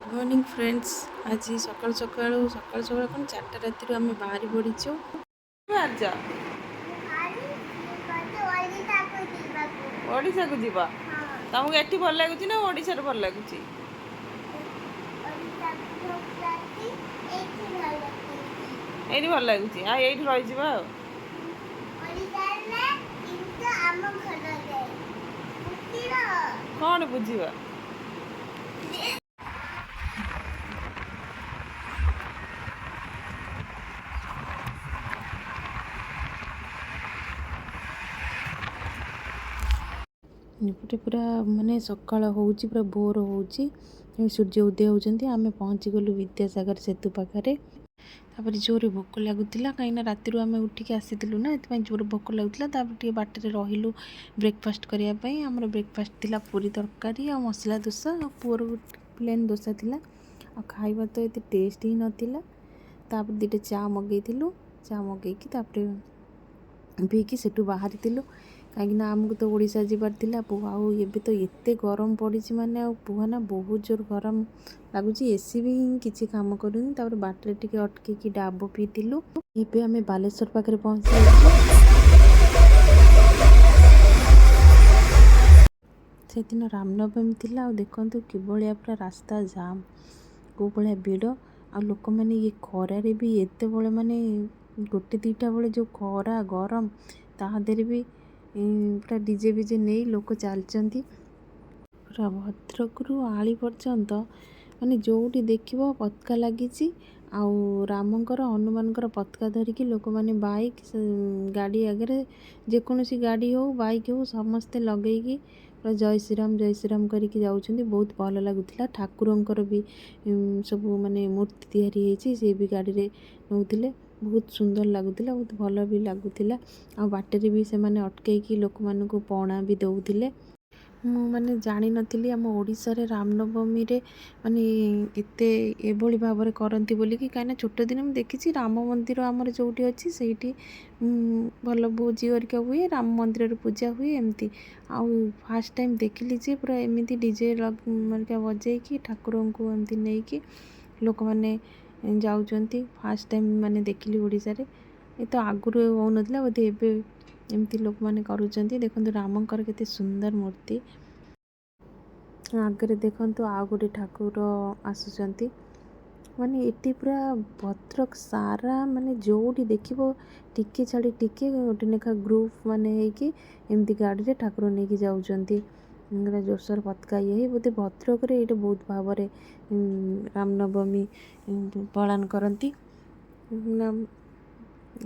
Morning friends. आज सकाल सकाल कौन 4टा राति आम बाहरी पड़ीचु। ओडिशा को जीवा तुमको एठी भल लगुच ना ओडिशा भल लगुच? एठी भल लगुच आ एठी रही जीवा कौन बुझीवा एपटे पूरा माने सकाळ होउची पूरा भोर होउची सूर्य उदय होउचंती। आमे पहुंची गलु विद्यासागर सेतु पाखरे। तापर जोरे भोक लागुतिला कहीं राति आमे उठिक आसीलु ना एत जोरे भोक लागुतिला। तापर बाटर रहिलु ब्रेकफास्ट करिया पई। हमर ब्रेकफास्ट थिला पूरी तरकारी आ मसला डोसा आ पुअर प्लेन डोसा थिला। आ खाइबा तो एते टेस्ट ही नथिला। तापर दिटे चा मगैथिलु। चा मगैकी तापर पीकी सेटू बाहरी थिलु कहीं आमको तो ओडिशा जीवार थिला। आउ एबे तो एते गरम पड़ी माने आ पुहाना बहुत जोर गरम लगुच। एसी भी किसी काम करूनी। तापर बाटरे टिके अटके डाब पीलु। एबे आमे बालेश्वर पाखे पहुँची से दिन रामनवमी थिला। देखंतु कि भलिया पूरा रास्ता जाम को भलिया भिड़ आ लोक माने ये खरारे भी एते बळे माने गोटे दुईटा बेले जो खरा गरम ताहादेर भी पूरा डीजे बीजे नहीं लोक चलती पूरा भद्रक रु आली पर्यंत माने जोटी देखिबो पतका लगी। आउ रामंकर हनुमानकर पतका धरिकी लोक माने बाइक गाड़ी आगे जेकोसी गाड़ी हो बाइक हो समस्ते लगेगी पूरा जय श्रीराम करके जाउछंती। बहुत भल लगुतिला। ठाकुरंकर भी सब माने मूर्ति तैयारी होती से भी गाड़ी रे नौथिले। बहुत सुंदर लगुतिला बहुत भल भी लगुतिला। आ बाटरे भी से माने अटकैकी लोक मानकु पणा भी दउथिले। मु माने जानी नथिली आम ओडिशा रे रामनवमी रे माने एते एभली भाबरे करंती बोली कि काइना छोट दिन मु देखिछि राम मंदिर हमर जोटी अछि सेठी भल भोजी करके हुए राम मंदिर रे पूजा हुए एमती। आउ फर्स्ट टाइम देखिली जे पूरा एमती डीजे मरका बजे कि ठाकुरन को एमती नै कि लोक माने जाउचंती। फर्स्ट टाइम माने देखिली ओडिशा रे ए तो आगुरु हो नथिला बोधे एबे एमती लोक माने करूचंती। देखंतु रामंकर केते सुंदर मूर्ति आगे देखंतु आ गोटे ठाकुर आसुचंती। माने एटी पूरा भद्रक सारा माने जोटी देखिबो टिके छाड़ी टिके गोटे नेखा ग्रुप माने हेकी एमती गाड़ी रे ठाकुर नेकी जाउचंती। जोरसोर पतका ये बोधे भद्रक रे एटा बहुत भावरे रामनवमी पालन करती।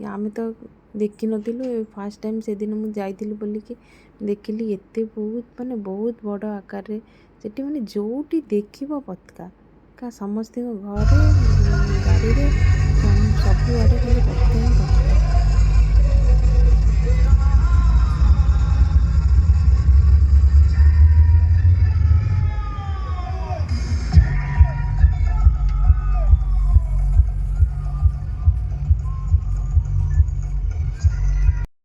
आमे तो देखी नथिलु फर्स्ट टाइम से दिन मु जाइथिलु बोली कि देखिली एते बहुत माने बहुत बड़ आकार रे सेठी माने जोटी देखिबो पतका का समस्त घरे गाड़ी रे सब आड़े खाली पतका ही पतका।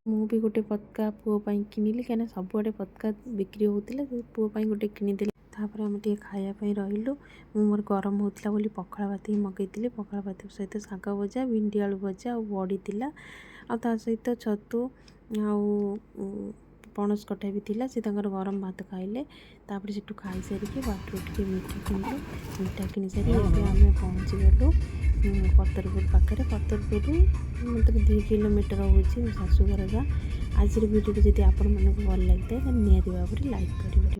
मु भी गोटे पतका पुओ पाई किनिली कहीं सबुआडे पतका बिक्री होता पुओ पाई गोटे किनीदेली। तापर आम टे खायापाई रहिलु। मु मोर गरम होता बोली पखाड़ भात ही मगैली। पखाड़ भात सहित शाग भजा भिंडी आलू भजा और बड़ी थिला आ ता सहित छतु आउ पणस कटा भी थिला से तांकर गरम भात खाइले। तापर सेठू खाई सारिकी बाटरू टिके मीठा किनिलु। मीठा किनि सारी एबे आमे पहुँची गलु पतरपुर पाखे। पतरपुर मतलब 2 किलोमीटर होची शाशुघर गाँ। आज वीडियो जब आपण मानक भल लगी था निहाती भाव लाइक करेंगे।